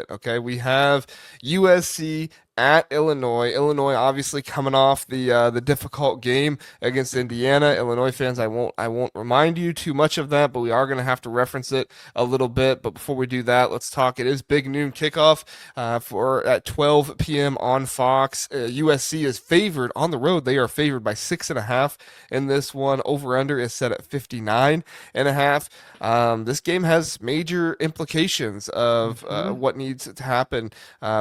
Okay, we have USC at Illinois. Illinois obviously coming off the difficult game against Indiana. Illinois fans, I won't remind you too much of that, but we are going to have to reference it a little bit. But before we do that, let's talk. It is Big Noon Kickoff for at 12 p.m. on Fox. USC is favored on the road. They are favored by 6.5 in this one. Over under is set at 59.5. This game has major implications of what needs to happen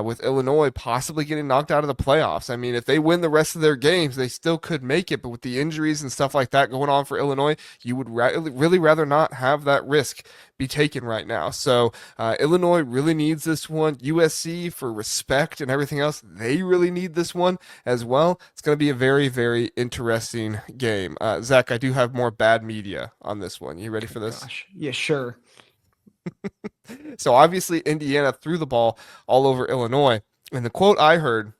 with Illinois possibly getting knocked out of the playoffs. I mean, if they win the rest of their games, they still could make it. But with the injuries and stuff like that going on for Illinois, you would really rather not have that risk be taken right now. So Illinois really needs this one. USC, for respect and everything else, they really need this one as well. It's going to be a very, very interesting game. Zach, I do have more bad media on this one. You ready for this? Gosh. Yeah, sure. So obviously Indiana threw the ball all over Illinois. And the quote I heard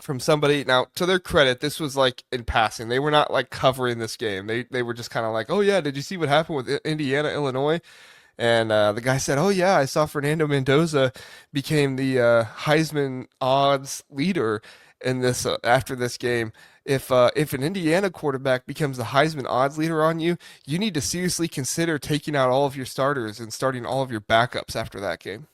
from somebody, now to their credit, this was like in passing. They were not like covering this game. They were just kind of like, "Oh yeah, did you see what happened with Indiana, Illinois?" And the guy said, "Oh yeah, I saw Fernando Mendoza became the Heisman odds leader in this after this game. If an Indiana quarterback becomes the Heisman odds leader on you, you need to seriously consider taking out all of your starters and starting all of your backups after that game."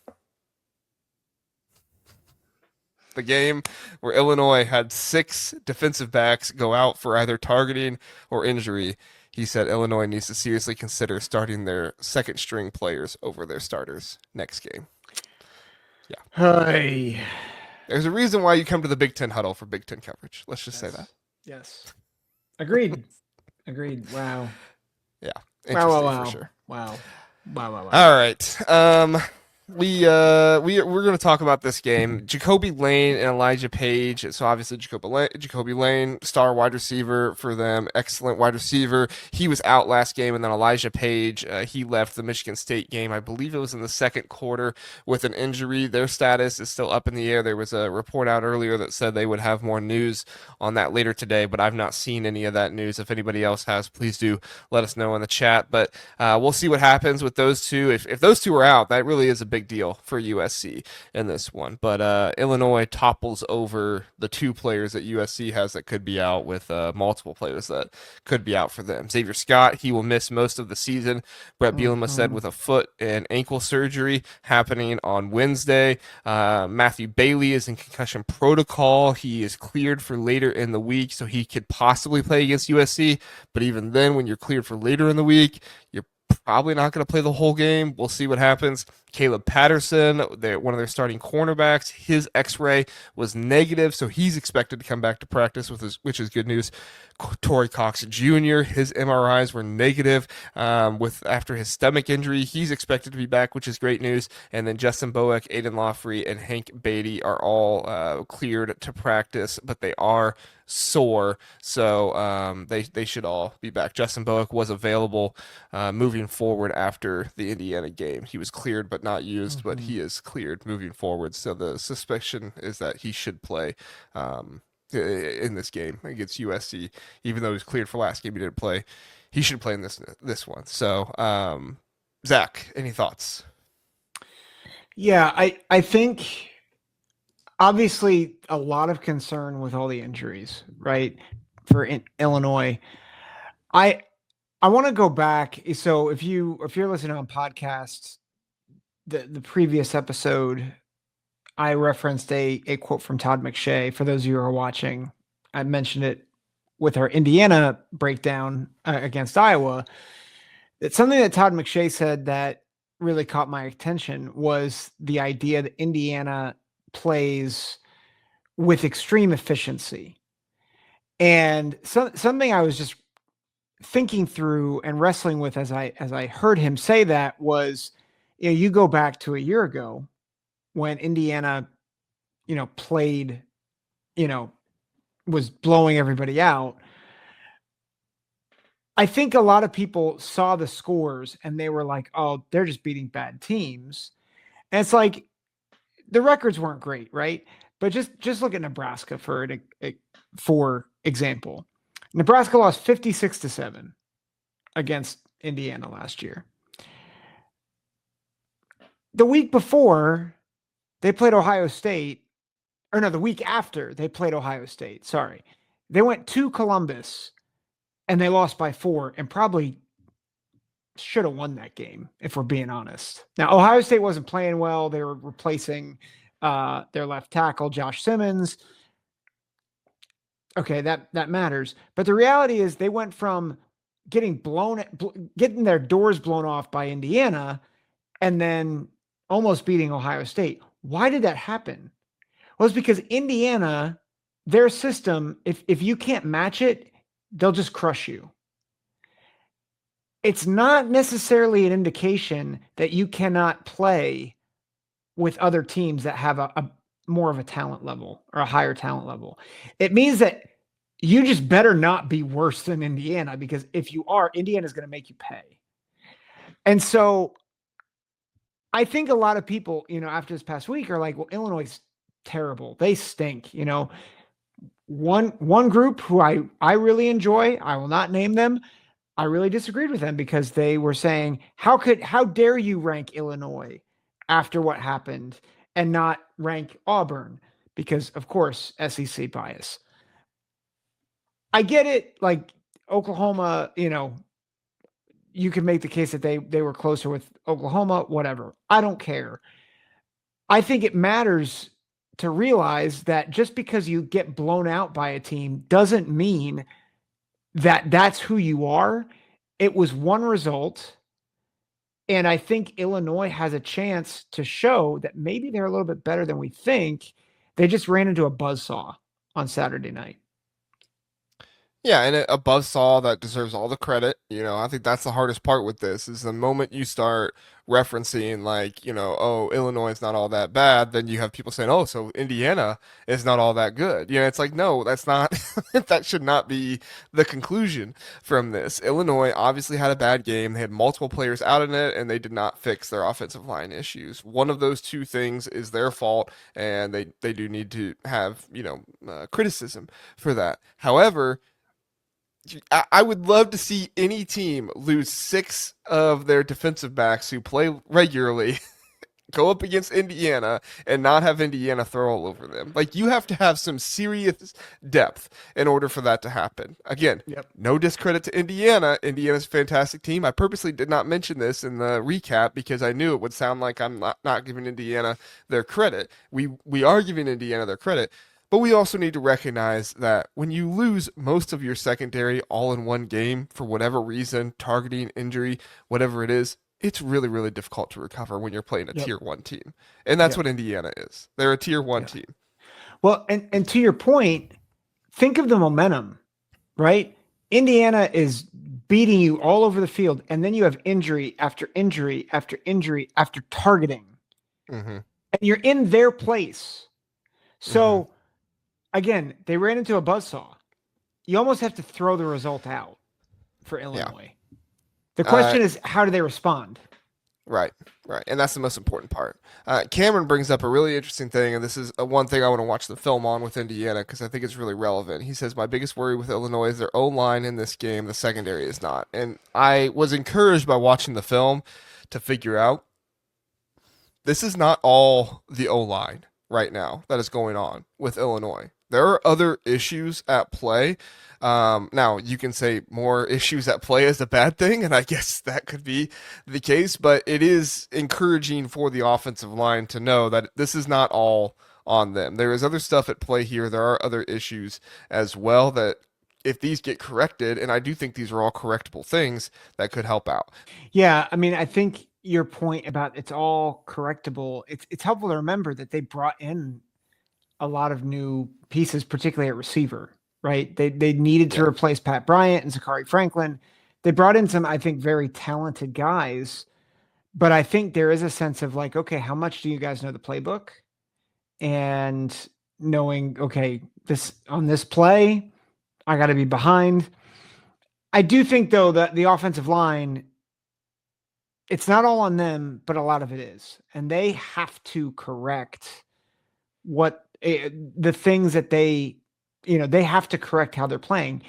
The game where Illinois had 6 defensive backs go out for either targeting or injury. He said Illinois needs to seriously consider starting their second string players over their starters next game. Yeah. Hey. There's a reason why you come to the Big Ten Huddle for Big Ten coverage. Let's just say that. Yes. Agreed. Agreed. Wow. Yeah. Wow, Interesting wow, for sure. wow. Wow, wow, wow. All right. We're going to talk about this game. Jacoby Lane and Elijah Paige. So obviously Jacoby Lane, star wide receiver for them, excellent wide receiver. He was out last game, and then Elijah Paige, he left the Michigan State game. I believe it was in the second quarter with an injury. Their status is still up in the air. There was a report out earlier that said they would have more news on that later today, but I've not seen any of that news. If anybody else has, please do let us know in the chat. But we'll see what happens with those two. If those two are out, that really is a big deal for USC in this one. But Illinois topples over the 2 players that USC has that could be out, with multiple players that could be out for them. Xavier Scott, he will miss most of the season. Bret Bielema said with a foot and ankle surgery happening on Wednesday. Matthew Bailey is in concussion protocol. He is cleared for later in the week, so he could possibly play against USC. But even then, when you're cleared for later in the week, you're probably not going to play the whole game. We'll see what happens. Kaleb Patterson, one of their starting cornerbacks, his X-ray was negative, so he's expected to come back to practice, which is good news. Torrie Cox Jr., his MRIs were negative after his stomach injury. He's expected to be back, which is great news. And then Justin Bowick, Aidan Laughery, and Hank Beatty are all cleared to practice, but they are sore, so they should all be back. Justin Bowick was available moving forward after the Indiana game. He was cleared but not used, but he is cleared moving forward. So the suspicion is that he should play in this game against USC, even though he was cleared for last game. He didn't play. He should play in this one. So, Zach, any thoughts? Yeah, I think obviously a lot of concern with all the injuries, right? For Illinois. I want to go back. So if you're listening on podcasts, the previous episode, I referenced a quote from Todd McShay. For those of you who are watching, I mentioned it with our Indiana breakdown against Iowa. It's something that Todd McShay said that really caught my attention, was the idea that Indiana plays with extreme efficiency. And something I was just thinking through and wrestling with as I heard him say that was, you go back to a year ago when Indiana, played, was blowing everybody out. I think a lot of people saw the scores and they were like, oh, they're just beating bad teams. And it's like, the records weren't great, right? But just look at Nebraska for example. Nebraska lost 56-7 against Indiana last year. The week before, they played Ohio State, or no, the week after they played Ohio State. Sorry. They went to Columbus and they lost by 4 and probably should have won that game, if we're being honest. Now, Ohio State wasn't playing well. They were replacing their left tackle, Josh Simmons. Okay, that matters. But the reality is they went from getting their doors blown off by Indiana and then almost beating Ohio State. Why did that happen? Well, it's because Indiana, their system, if you can't match it, they'll just crush you. It's not necessarily an indication that you cannot play with other teams that have a more of a talent level or a higher talent level. It means that you just better not be worse than Indiana, because if you are, Indiana is going to make you pay. And so I think a lot of people, after this past week are like, well, Illinois is terrible. They stink. One group who I really enjoy, I will not name them, I really disagreed with them because they were saying, how dare you rank Illinois after what happened and not rank Auburn? Because of course, SEC bias. I get it. Like Oklahoma, you can make the case that they were closer with Oklahoma, whatever. I don't care. I think it matters to realize that just because you get blown out by a team doesn't mean that that's who you are. It was one result. And I think Illinois has a chance to show that maybe they're a little bit better than we think. They just ran into a buzzsaw on Saturday night. Yeah, and a buzzsaw that deserves all the credit. I think that's the hardest part with this is the moment you start referencing like, oh, Illinois is not all that bad, then you have people saying, oh, so Indiana is not all that good. It's like, no, that's not, that should not be the conclusion from this. Illinois obviously had a bad game. They had multiple players out in it, and they did not fix their offensive line issues. One of those two things is their fault, and they do need to have, criticism for that. However, I would love to see any team lose 6 of their defensive backs who play regularly, go up against Indiana, and not have Indiana throw all over them. Like, you have to have some serious depth in order for that to happen. Again, Yep. No discredit to Indiana. Indiana's a fantastic team. I purposely did not mention this in the recap because I knew it would sound like I'm not giving Indiana their credit. We are giving Indiana their credit. But we also need to recognize that when you lose most of your secondary all in one game for whatever reason, targeting, injury, whatever it is, it's really, really difficult to recover when you're playing a Yep. tier 1 team. And that's Yep. what Indiana is. They're a tier 1 team. Well, and to your point, think of the momentum, right? Indiana is beating you all over the field, and then you have injury after injury after injury after targeting. Mm-hmm. And you're in their place. So again, they ran into a buzzsaw. You almost have to throw the result out for Illinois. Yeah. The question is, how do they respond? Right. And that's the most important part. Cameron brings up a really interesting thing, and this is one thing I want to watch the film on with Indiana because I think it's really relevant. He says, my biggest worry with Illinois is their O-line in this game. The secondary is not. And I was encouraged by watching the film to figure out this is not all the O-line right now that is going on with Illinois. There are other issues at play. Now, you can say more issues at play is a bad thing, and I guess that could be the case, but it is encouraging for the offensive line to know that this is not all on them. There is other stuff at play here. There are other issues as well that if these get corrected, and I do think these are all correctable things, that could help out. Yeah, I mean, I think your point about it's all correctable, it's helpful to remember that they brought in a lot of new pieces, particularly at receiver, right? They needed to replace Pat Bryant and Zachary Franklin. They brought in some, I think, very talented guys, but I think there is a sense of like, okay, how much do you guys know the playbook? And knowing, okay, on this play, I got to be behind. I do think though that the offensive line, it's not all on them, but a lot of it is, and they have to correct the things that they have to correct how they're playing.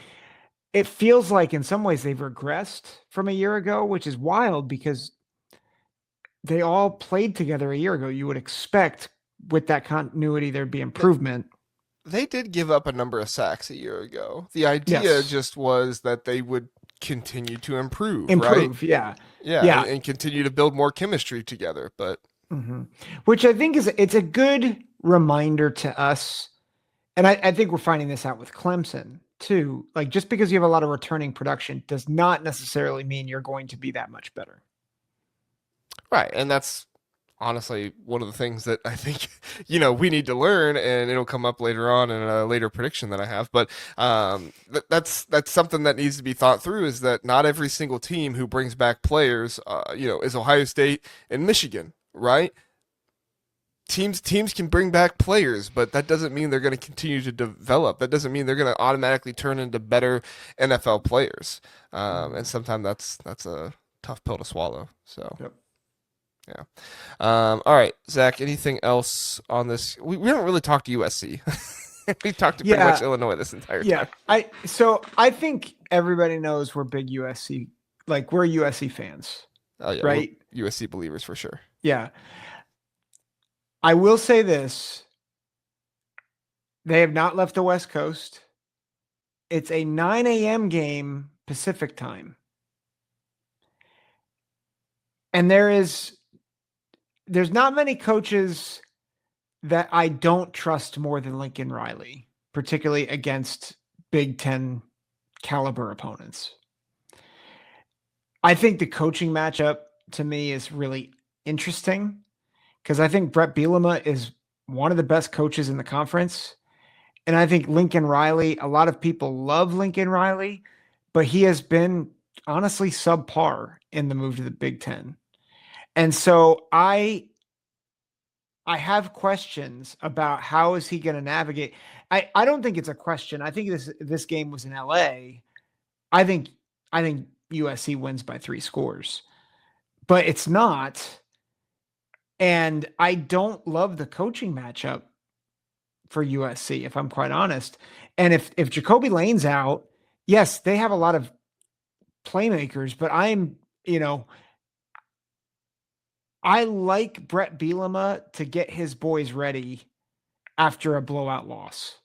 It feels like in some ways they've regressed from a year ago, which is wild because they all played together a year ago. You would expect with that continuity, there'd be improvement. They did give up a number of sacks a year ago. The idea Yes. just was that they would continue to improve, right? Improve. Yeah. Yeah, Yeah. and continue to build more chemistry together. But Which I think it's a good reminder to us. And I think we're finding this out with Clemson too. Like, just because you have a lot of returning production does not necessarily mean you're going to be that much better. right, and that's honestly one of the things that I think we need to learn, and it'll come up later on in a later prediction that I have. But that's something that needs to be thought through, is that not every single team who brings back players, is Ohio State and Michigan, right? Teams can bring back players, but that doesn't mean they're going to continue to develop. That doesn't mean they're going to automatically turn into better NFL players. And sometimes that's a tough pill to swallow. So. Yep. Yeah. All right, Zach, anything else on this? We haven't really talked to USC. We talked to pretty much Illinois this entire time. I think everybody knows we're big USC, like we're USC fans. Oh yeah, right? USC believers for sure. Yeah. I will say this. They have not left the West Coast. It's a 9 a.m. game Pacific time. And there's not many coaches that I don't trust more than Lincoln Riley, particularly against Big Ten caliber opponents. I think the coaching matchup to me is really interesting because I think Bret Bielema is one of the best coaches in the conference. And I think Lincoln Riley, a lot of people love Lincoln Riley, but he has been honestly subpar in the move to the Big Ten. And so I have questions about how is he going to navigate. I don't think it's a question. I think this game was in LA. I think USC wins by 3 scores, but it's not. And I don't love the coaching matchup for USC, if I'm quite honest. And if Jacoby Lane's out, yes, they have a lot of playmakers, but I like Bret Bielema to get his boys ready after a blowout loss.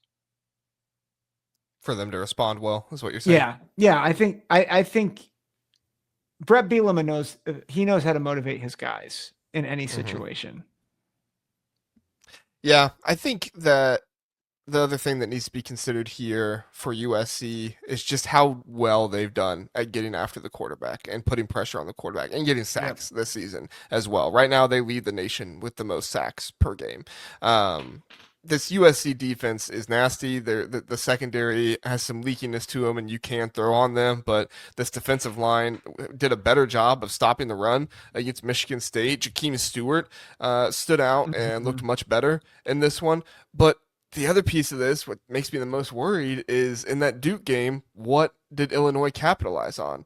For them to respond well, is what you're saying. Yeah. I think Bret Bielema knows how to motivate his guys in any situation. Yeah, I think that the other thing that needs to be considered here for USC is just how well they've done at getting after the quarterback and putting pressure on the quarterback and getting sacks this season as well. Right now, they lead the nation with the most sacks per game. This USC defense is nasty. The secondary has some leakiness to them, and you can throw on them. But this defensive line did a better job of stopping the run against Michigan State. Jakeem Stewart stood out and looked much better in this one. But the other piece of this, what makes me the most worried, is in that Duke game, what did Illinois capitalize on?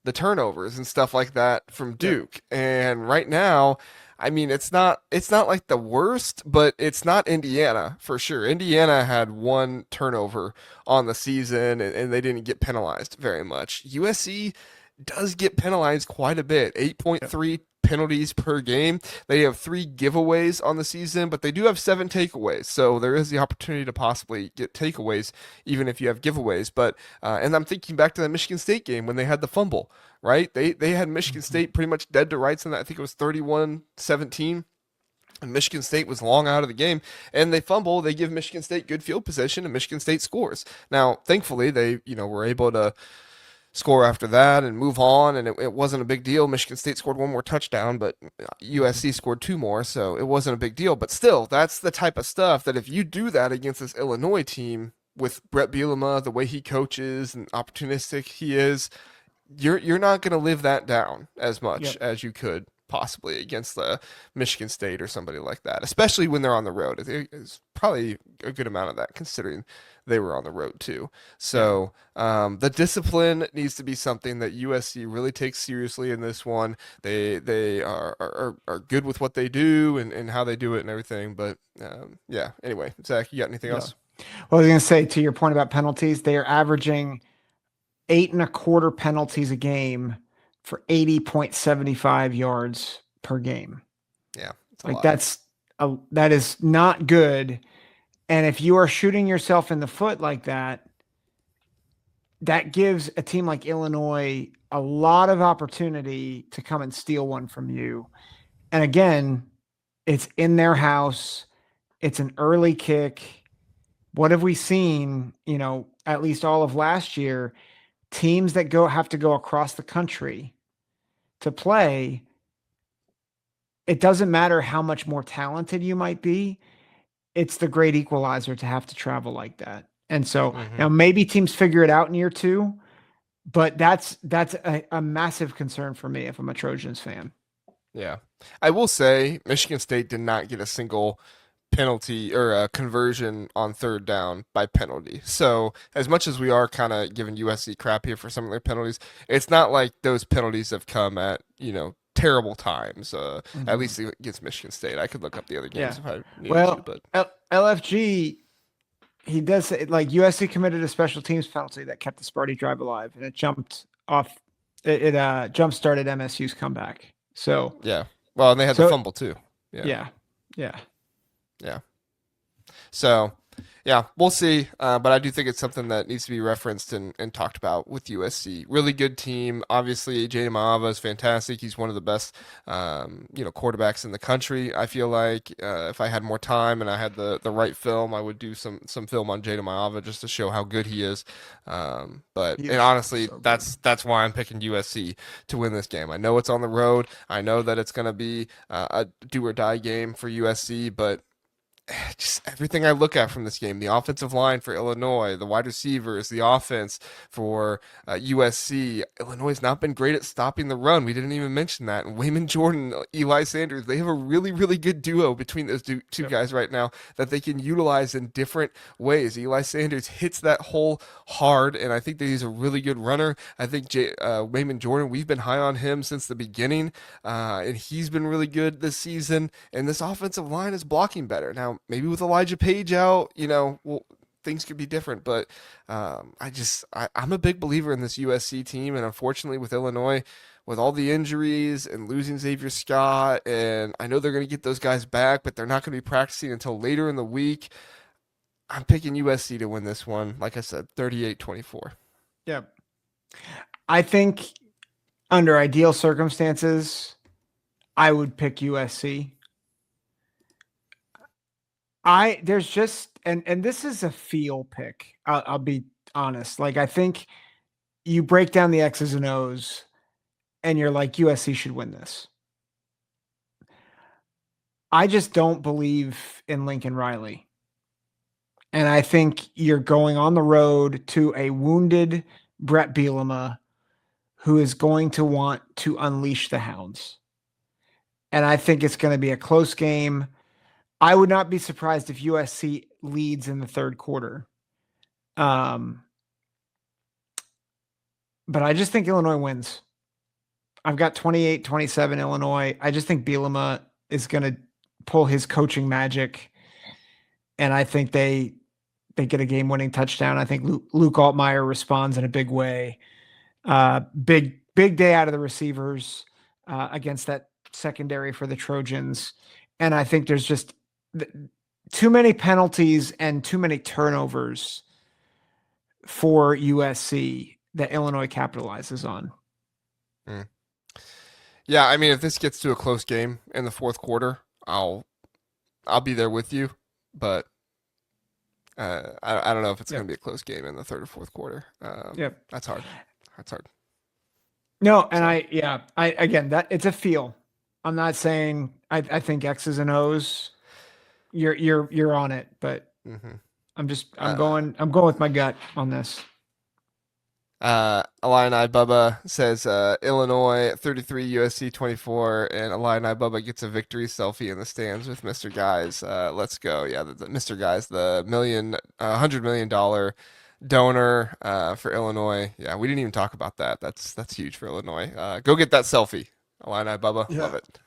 The turnovers and stuff like that from Duke. And right now, I mean, it's not like the worst, but it's not Indiana for sure. Indiana had 1 turnover on the season, and they didn't get penalized very much. USC does get penalized quite a bit, 8.3 penalties per game. They have 3 giveaways on the season, but they do have 7 takeaways. So there is the opportunity to possibly get takeaways, even if you have giveaways. But and I'm thinking back to the Michigan State game when they had the fumble, right? They had Michigan State pretty much dead to rights in that. I think it was 31-17. And Michigan State was long out of the game, and they fumble. They give Michigan State good field position, and Michigan State scores. Now, thankfully, they were able to score after that and move on, and it wasn't a big deal. Michigan State scored 1 more touchdown, but USC scored 2 more, so it wasn't a big deal. But still, that's the type of stuff that if you do that against this Illinois team with Bret Bielema, the way he coaches and opportunistic he is, you're not going to live that down as much as you could possibly against the Michigan State or somebody like that, especially when they're on the road. It's probably a good amount of that considering they were on the road too. So the discipline needs to be something that USC really takes seriously in this one. They are good with what they do and how they do it and everything. But anyway, Zach, you got anything else? Well, I was going to say, to your point about penalties, they are averaging 8.25 penalties a game for 80.75 yards per game. Yeah. That's that is not good. And if you are shooting yourself in the foot like that, that gives a team like Illinois a lot of opportunity to come and steal one from you. And again, it's in their house. It's an early kick. What have we seen, at least all of last year? Teams that have to go across the country to play, it doesn't matter how much more talented you might be. It's the great equalizer to have to travel like that. And so now maybe teams figure it out in year 2, but that's a massive concern for me if I'm a Trojans fan. Yeah. I will say Michigan State did not get a single penalty or a conversion on third down by penalty. So as much as we are kind of giving USC crap here for some of their penalties, it's not like those penalties have come at, terrible times, at least against Michigan State. I could look up the other games if I needed to, but LFG, he does say, like, USC committed a special teams penalty that kept the Sparty drive alive, and it jumped off. It jump started MSU's comeback. So yeah, well, and they had the fumble too. Yeah. So, yeah, we'll see. But I do think it's something that needs to be referenced and talked about with USC. Really good team. Obviously, Jada Maava is fantastic. He's one of the best, quarterbacks in the country. I feel like if I had more time and I had the right film, I would do some film on Jada Maava just to show how good he is. And honestly, so that's why I'm picking USC to win this game. I know it's on the road. I know that it's going to be a do or die game for USC, but just everything I look at from this game, the offensive line for Illinois, the wide receivers, the offense for USC. Illinois has not been great at stopping the run. We didn't even mention that. And Wayman Jordan, Eli Sanders, they have a really, really good duo between those two guys right now that they can utilize in different ways. Eli Sanders hits that hole hard, and I think that he's a really good runner. I think Wayman Jordan, we've been high on him since the beginning, and he's been really good this season. And this offensive line is blocking better. Now, maybe with Elijah Paige out, things could be different. But I'm a big believer in this USC team. And unfortunately with Illinois, with all the injuries and losing Xavier Scott, and I know they're going to get those guys back, but they're not going to be practicing until later in the week. I'm picking USC to win this one. Like I said, 38-24. Yeah. I think under ideal circumstances, I would pick USC. There's just, and this is a feel pick. I'll be honest. Like, I think you break down the X's and O's and you're like, USC should win this. I just don't believe in Lincoln Riley. And I think you're going on the road to a wounded Bret Bielema who is going to want to unleash the hounds. And I think it's going to be a close game. I would not be surprised if USC leads in the third quarter. But I just think Illinois wins. I've got 28-27 Illinois. I just think Bielema is going to pull his coaching magic. And I think they get a game-winning touchdown. I think Luke Altmaier responds in a big way. Big day out of the receivers against that secondary for the Trojans. And I think there's just too many penalties and too many turnovers for USC that Illinois capitalizes on. Yeah, I mean, if this gets to a close game in the fourth quarter, I'll be there with you, but I don't know if it's going to be a close game in the third or fourth quarter. That's hard. That's hard. No, and again, that it's a feel. I'm not saying I think X's and O's. You're on it, but I'm going with my gut on this. Illini Bubba says Illinois 33, USC 24, and Illini Bubba gets a victory selfie in the stands with Mr. Guys. Let's go. Yeah, the Mr. Guys, the $100 million donor for Illinois. Yeah, we didn't even talk about that. That's huge for Illinois. Go get that selfie, Illini Bubba. Yeah. Love it.